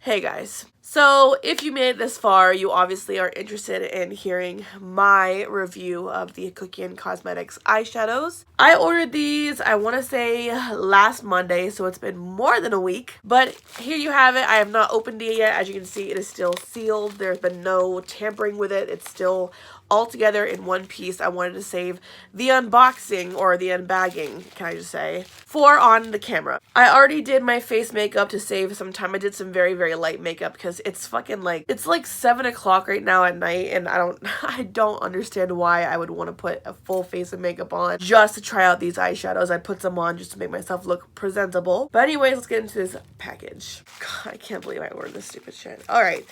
Hey guys. So if you made it this far, you obviously are interested in hearing my review of the Kuckian Cosmetics eyeshadows. I ordered these, I want to say last Monday, so it's been more than a week. But here you have it. I have not opened it yet. As you can see, it is still sealed. There's been no tampering with it. It's still all together in one piece. I wanted to save the unboxing, or the unbagging, can I just say, for on the camera. I already did my face makeup to save some time. I did some very, very light makeup because it's fucking like, it's like 7 o'clock right now at night, and I don't understand why I would want to put a full face of makeup on just to try out these eyeshadows. I put some on just to make myself look presentable. But anyways, let's get into this package. God, I can't believe I ordered this stupid shit. Alright.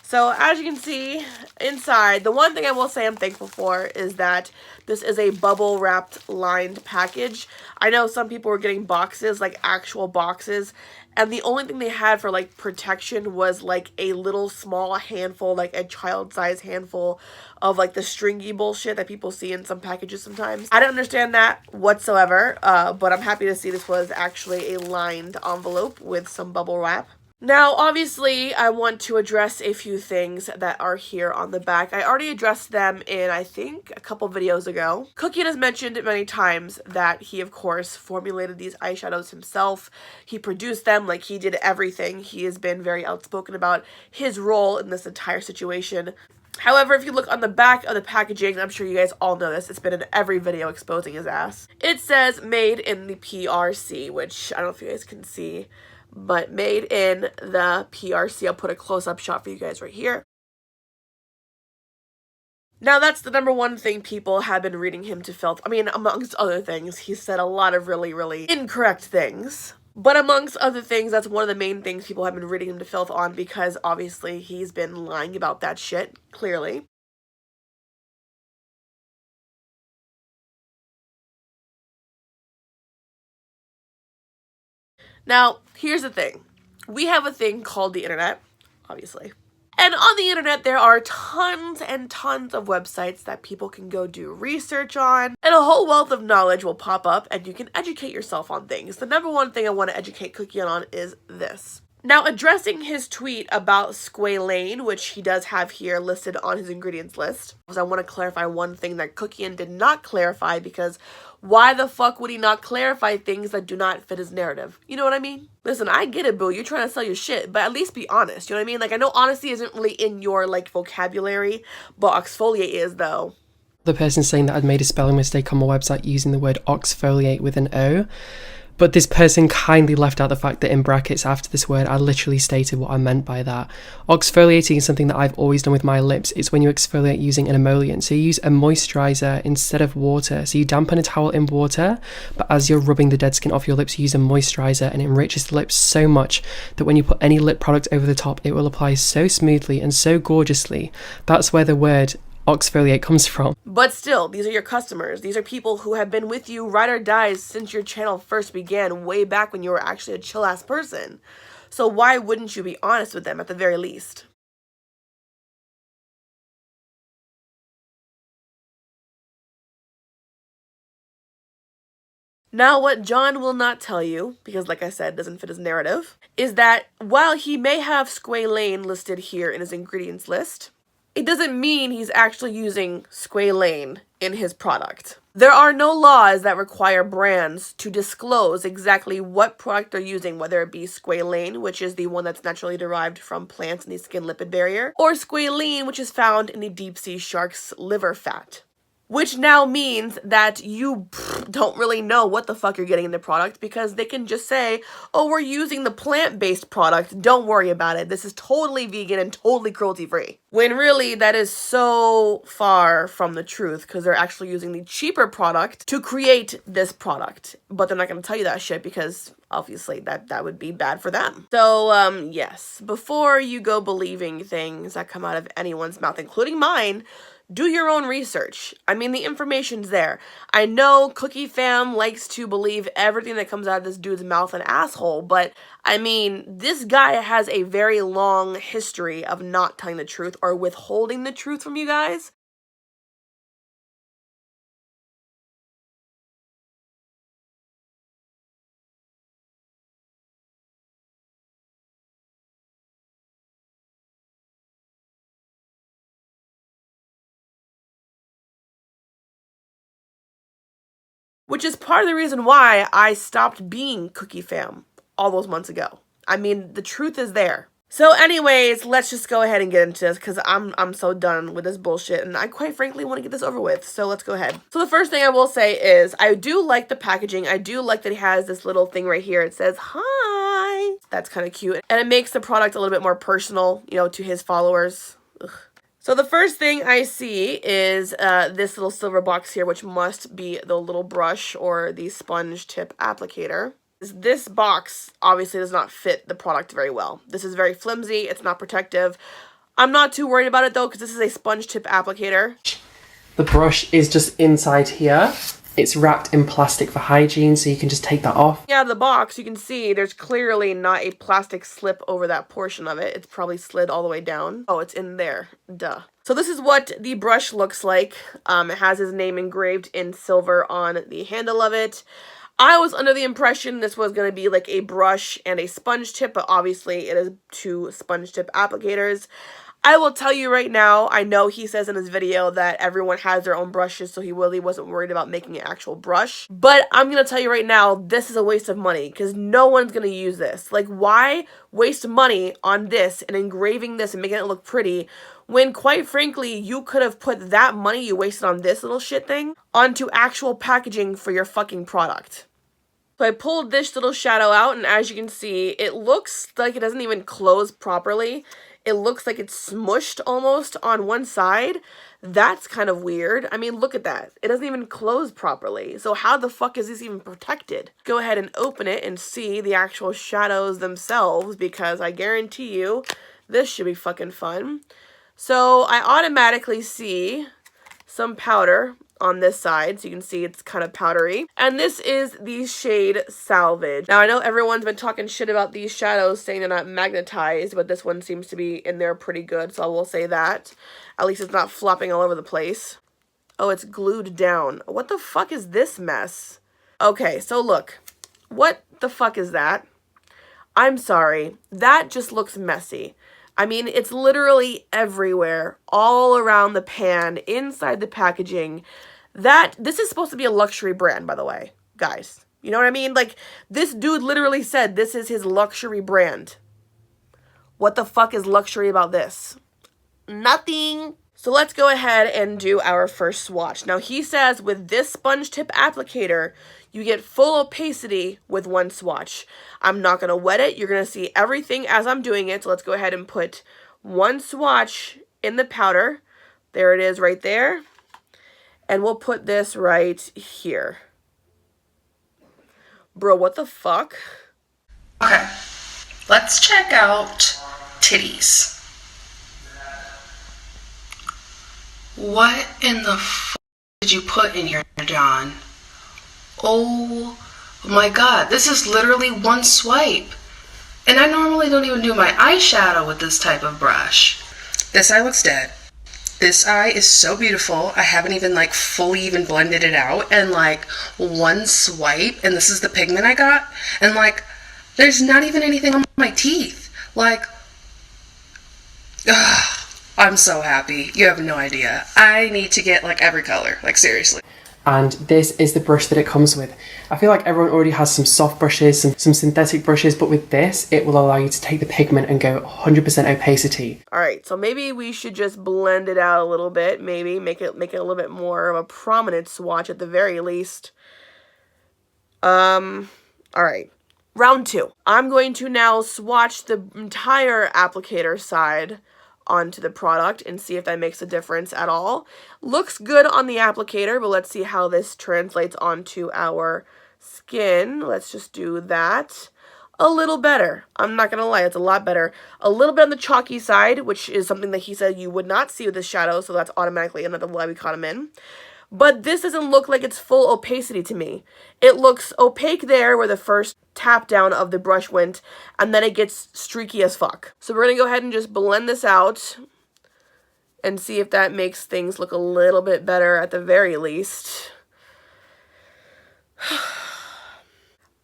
So as you can see inside, the one thing I will say I'm thankful for is that this is a bubble wrapped lined package. I know some people were getting boxes, like actual boxes, and the only thing they had for like protection was like a little small handful, like a child-sized handful of like the stringy bullshit that people see in some packages sometimes. I didn't understand that whatsoever, but I'm happy to see this was actually a lined envelope with some bubble wrap. Now, obviously, I want to address a few things that are here on the back. I already addressed them in, I think, a couple videos ago. Kuckian has mentioned many times that he, of course, formulated these eyeshadows himself. He produced them, like he did everything. He has been very outspoken about his role in this entire situation. However, if you look on the back of the packaging, I'm sure you guys all know this, it's been in every video exposing his ass. It says made in the PRC, which I don't know if you guys can see, but made in the PRC. I'll put a close-up shot for you guys right here. Now, that's the number one thing people have been reading him to filth. I mean, amongst other things, he said a lot of really, really incorrect things. But amongst other things, that's one of the main things people have been reading him to filth on, because obviously he's been lying about that shit, clearly. Now, here's the thing. We have a thing called the internet, obviously. And on the internet, there are tons and tons of websites that people can go do research on, and a whole wealth of knowledge will pop up, and you can educate yourself on things. The number one thing I want to educate Kuckian on is this. Now, addressing his tweet about Squalane, which he does have here listed on his ingredients list, because I want to clarify one thing that Kuckian did not clarify, because why the fuck would he not clarify things that do not fit his narrative? You know what I mean? Listen, I get it, boo. You're trying to sell your shit, but at least be honest. You know what I mean? Like, I know honesty isn't really in your, like, vocabulary, but exfoliate is, though. The person saying that I'd made a spelling mistake on my website using the word oxfoliate with an O. But this person kindly left out the fact that in brackets after this word, I literally stated what I meant by that. Exfoliating is something that I've always done with my lips. It's when you exfoliate using an emollient. So you use a moisturizer instead of water. So you dampen a towel in water, but as you're rubbing the dead skin off your lips, you use a moisturizer, and it enriches the lips so much that when you put any lip product over the top, it will apply so smoothly and so gorgeously. That's where the word exfoliate comes from. But still, these are your customers. These are people who have been with you, ride or dies, since your channel first began, way back when you were actually a chill-ass person. So why wouldn't you be honest with them at the very least? Now, what John will not tell you, because like I said, doesn't fit his narrative, is that while he may have Squalane listed here in his ingredients list, it doesn't mean he's actually using Squalane in his product. There are no laws that require brands to disclose exactly what product they're using, whether it be Squalane, which is the one that's naturally derived from plants in the skin lipid barrier, or Squalene, which is found in the deep sea shark's liver fat. Which now means that you don't really know what the fuck you're getting in the product, because they can just say, oh, we're using the plant-based product, don't worry about it, this is totally vegan and totally cruelty-free. When really, that is so far from the truth, because they're actually using the cheaper product to create this product. But they're not going to tell you that shit, because obviously that would be bad for them. So, yes, before you go believing things that come out of anyone's mouth, including mine, do your own research. I mean, the information's there. I know Cookie Fam likes to believe everything that comes out of this dude's mouth an asshole, but I mean, this guy has a very long history of not telling the truth or withholding the truth from you guys. which is part of the reason why I stopped being Cookie Fam all those months ago. I mean, the truth is there. So anyways, let's just go ahead and get into this because I'm so done with this bullshit and I quite frankly want to get this over with. So let's go ahead. So the first thing I will say is I do like the packaging. I do like that he has this little thing right here. It says, hi. That's kind of cute. And it makes the product a little bit more personal, you know, to his followers. Ugh. So the first thing I see is this little silver box here, which must be the little brush or the sponge tip applicator. This box obviously does not fit the product very well. This is very flimsy. It's not protective. I'm not too worried about it though because this is a sponge tip applicator. The brush is just inside here. It's wrapped in plastic for hygiene, so you can just take that off. Yeah, the box, you can see there's clearly not a plastic slip over that portion of it. It's probably slid all the way down. Oh, it's in there. Duh. So this is what the brush looks like. It has his name engraved in silver on the handle of it. I was under the impression this was going to be like a brush and a sponge tip, but obviously it is two sponge tip applicators. I will tell you right now, I know he says in his video that everyone has their own brushes, so he really wasn't worried about making an actual brush. But I'm going to tell you right now, this is a waste of money because no one's going to use this. Like, why waste money on this and engraving this and making it look pretty when, quite frankly, you could have put that money you wasted on this little shit thing onto actual packaging for your fucking product. So I pulled this little shadow out, and as you can see, it looks like it doesn't even close properly. It looks like it's smushed almost on one side. That's kind of weird. I mean, look at that. It doesn't even close properly. So how the fuck is this even protected? Go ahead and open it and see the actual shadows themselves, because I guarantee you this should be fucking fun. So I automatically see some powder on this side, so you can see it's kind of powdery. And this is the shade Salvage. Now, I know everyone's been talking shit about these shadows, saying they're not magnetized, but this one seems to be in there pretty good, so I will say that. At least it's not flopping all over the place. Oh, it's glued down. What the fuck is this mess? Okay, so look. What the fuck is that? I'm sorry. That just looks messy. I mean, it's literally everywhere, all around the pan, inside the packaging. This is supposed to be a luxury brand, by the way, guys. You know what I mean? Like, this dude literally said this is his luxury brand. What the fuck is luxury about this? Nothing. So let's go ahead and do our first swatch. Now, he says with this sponge tip applicator, you get full opacity with one swatch. I'm not going to wet it. You're going to see everything as I'm doing it. So let's go ahead and put one swatch in the powder. There it is right there. And we'll put this right here. Bro, what the fuck? Okay, let's check out titties. What in the f did you put in here, John? Oh my god, this is literally one swipe. And I normally don't even do my eyeshadow with this type of brush. This eye looks dead. This eye is so beautiful. I haven't even like fully even blended it out. And like one swipe, and this is the pigment I got. And like, there's not even anything on my teeth. Like, ugh. I'm so happy. You have no idea. I need to get like every color, like seriously. And this is the brush that it comes with. I feel like everyone already has some soft brushes, some synthetic brushes, but with this, it will allow you to take the pigment and go 100% opacity. All right, so maybe we should just blend it out a little bit. Maybe make it a little bit more of a prominent swatch at the very least. All right. Round 2. I'm going to now swatch the entire applicator side onto the product and see if that makes a difference at all. Looks good on the applicator, but let's see how this translates onto our skin. Let's just do that. A little better. I'm not gonna lie, it's a lot better. A little bit on the chalky side, which is something that he said you would not see with this shadow, so that's automatically another why we caught him in. But this doesn't look like it's full opacity to me. It looks opaque there where the first tap down of the brush went, and then it gets streaky as fuck. So we're going to go ahead and just blend this out and see if that makes things look a little bit better at the very least.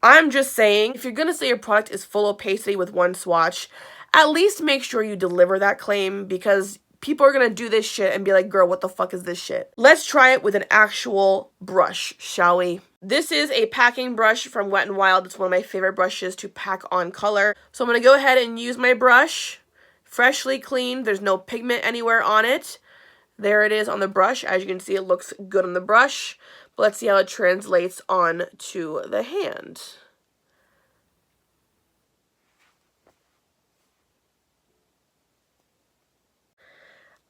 I'm just saying, if you're going to say your product is full opacity with one swatch, at least make sure you deliver that claim, because people are gonna do this shit and be like, girl, what the fuck is this shit? Let's try it with an actual brush, shall we? This is a packing brush from Wet n Wild. It's one of my favorite brushes to pack on color. So I'm gonna go ahead and use my brush, freshly cleaned. There's no pigment anywhere on it. There it is on the brush. As you can see, it looks good on the brush. But let's see how it translates on to the hand.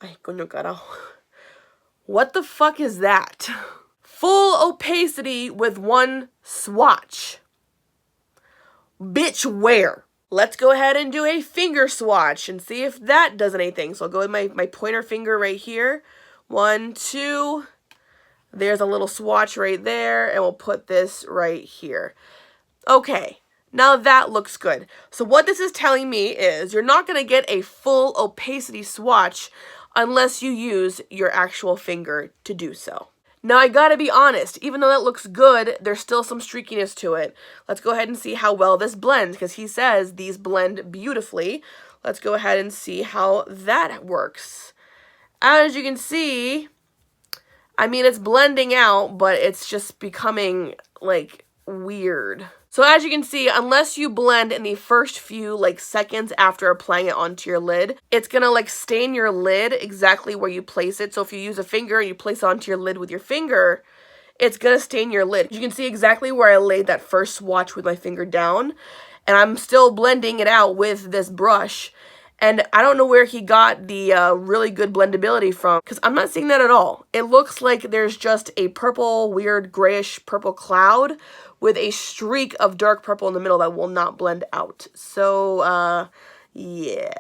Ay, coño carajo. What the fuck is that? Full opacity with one swatch. Bitch, where? Let's go ahead and do a finger swatch and see if that does anything. So I'll go with my pointer finger right here. 1, 2. There's a little swatch right there, and we'll put this right here. Okay, now that looks good. So what this is telling me is you're not going to get a full opacity swatch unless you use your actual finger to do so. Now, I gotta be honest, even though that looks good, there's still some streakiness to it. Let's go ahead and see how well this blends, because he says these blend beautifully. Let's go ahead and see how that works. As you can see, I mean, it's blending out, but it's just becoming, like, weird. So as you can see, unless you blend in the first few seconds after applying it onto your lid, it's gonna stain your lid exactly where you place it. So if you use a finger and you place it onto your lid with your finger, it's gonna stain your lid. You can see exactly where I laid that first swatch with my finger down, and I'm still blending it out with this brush. And I don't know where he got the really good blendability from, because I'm not seeing that at all. It looks like there's just a purple, weird grayish purple cloud with a streak of dark purple in the middle that will not blend out. So, yeah.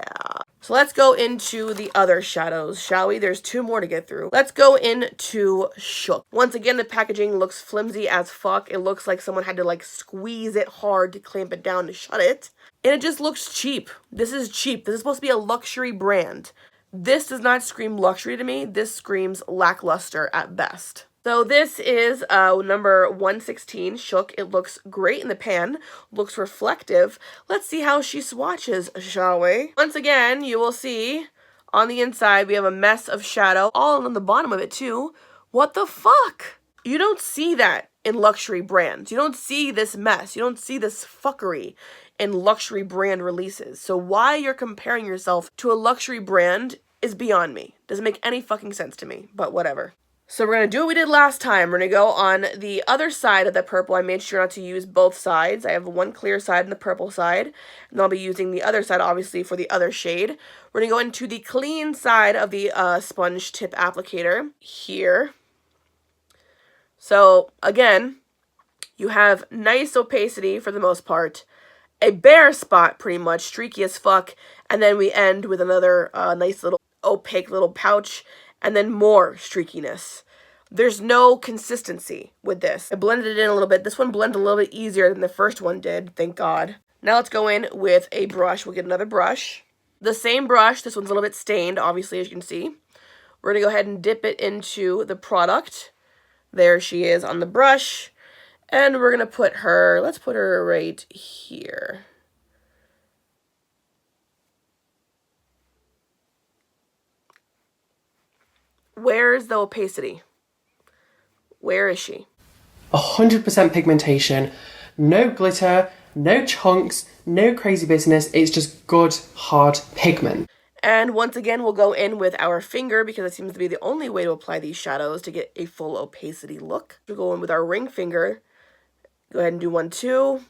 So let's go into the other shadows, shall we? There's 2 more to get through. Let's go into Shook. Once again, the packaging looks flimsy as fuck. It looks like someone had to squeeze it hard to clamp it down to shut it. And it just looks cheap. This is cheap. This is supposed to be a luxury brand. This does not scream luxury to me. This screams lackluster at best. So this is number 116, Shook. It looks great in the pan, looks reflective. Let's see how she swatches, shall we? Once again, you will see on the inside we have a mess of shadow, all on the bottom of it too. What the fuck? You don't see that in luxury brands. You don't see this mess. You don't see this fuckery in luxury brand releases. So why you're comparing yourself to a luxury brand is beyond me. Doesn't make any fucking sense to me, but whatever. So we're going to do what we did last time. We're going to go on the other side of the purple. I made sure not to use both sides. I have one clear side and the purple side. And I'll be using the other side, obviously, for the other shade. We're going to go into the clean side of the sponge tip applicator here. So, again, you have nice opacity for the most part. A bare spot, pretty much, streaky as fuck. And then we end with another nice little opaque little pouch. And then more streakiness. There's no consistency with this. I blended it in a little bit. This one blended a little bit easier than the first one did, thank God. Now let's go in with a brush. We'll get another brush. The same brush. This one's a little bit stained, obviously, as you can see. We're going to go ahead and dip it into the product. There she is on the brush. And we're going to put her, let's put her right here. Where's the opacity? Where is she? 100% pigmentation, no glitter, no chunks, no crazy business. It's just good, hard pigment. And once again, we'll go in with our finger because it seems to be the only way to apply these shadows to get a full opacity look. We'll go in with our ring finger. Go ahead and do 1, 2.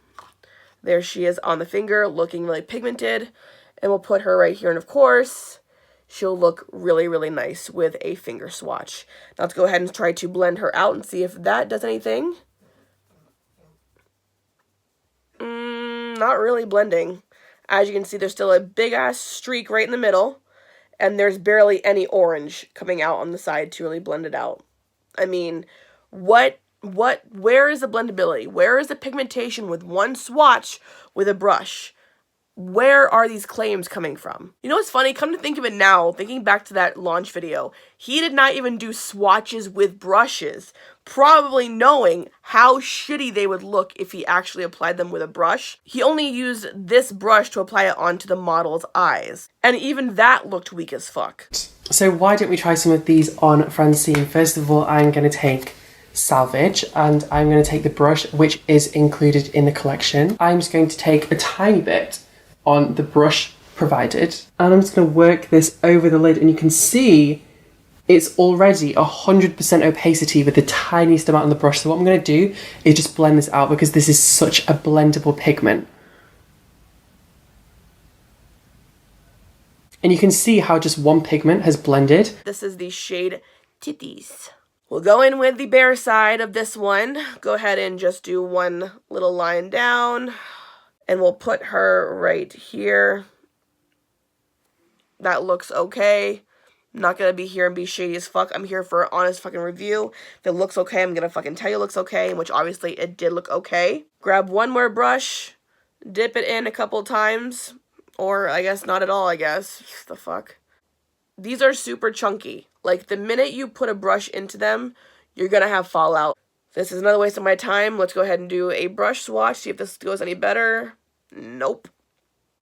There she is on the finger, looking really pigmented. And we'll put her right here, and of course, she'll look really, really nice with a finger swatch. Now let's go ahead and try to blend her out and see if that does anything. Not really blending. As you can see, there's still a big-ass streak right in the middle, and there's barely any orange coming out on the side to really blend it out. I mean, where is the blendability? Where is the pigmentation with one swatch with a brush? where are these claims coming from? You know what's funny? Come to think of it now, thinking back to that launch video, he did not even do swatches with brushes, probably knowing how shitty they would look if he actually applied them with a brush. He only used this brush to apply it onto the model's eyes, and even that looked weak as fuck. So why don't we try some of these on Francine? First of all, I'm going to take Salvage, and I'm going to take the brush which is included in the collection. I'm just going to take a tiny bit on the brush provided, and I'm just going to work this over the lid, and you can see it's already 100% opacity with the tiniest amount on the brush. So what I'm going to do is just blend this out, because this is such a blendable pigment. And you can see how just one pigment has blended. This is the shade Titties. We'll go in with the bare side of this one. Go ahead and just do one little line down. And we'll put her right here. That looks okay. I'm not gonna be here and be shady as fuck. I'm here for an honest fucking review. If it looks okay, I'm gonna fucking tell you it looks okay, which obviously it did look okay. Grab one more brush, dip it in a couple times, or I guess not at all, I guess. The fuck? These are super chunky. Like, the minute you put a brush into them, you're gonna have fallout. This is another waste of my time. Let's go ahead and do a brush swatch, see if this goes any better. Nope.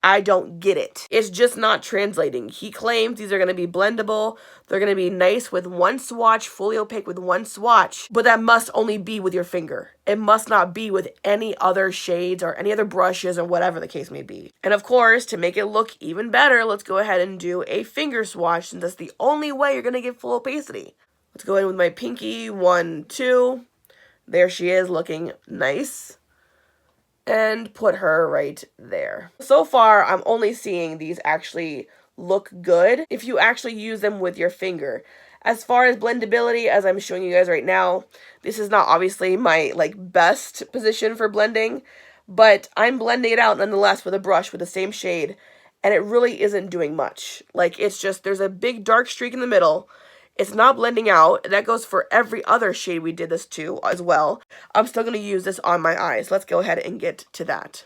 I don't get it. It's just not translating. He claims these are going to be blendable. They're going to be nice with one swatch, fully opaque with one swatch. But that must only be with your finger. It must not be with any other shades or any other brushes or whatever the case may be. And of course, to make it look even better, let's go ahead and do a finger swatch, since that's the only way you're going to get full opacity. Let's go in with my pinky. 1, 2. There she is, looking nice. And put her right there. So far, I'm only seeing these actually look good if you actually use them with your finger. As far as blendability, as I'm showing you guys right now, this is not obviously my best position for blending, but I'm blending it out nonetheless with a brush with the same shade, and it really isn't doing much. It's just, there's a big dark streak in the middle. It's not blending out. That goes for every other shade we did this to as well. I'm still going to use this on my eyes. Let's go ahead and get to that.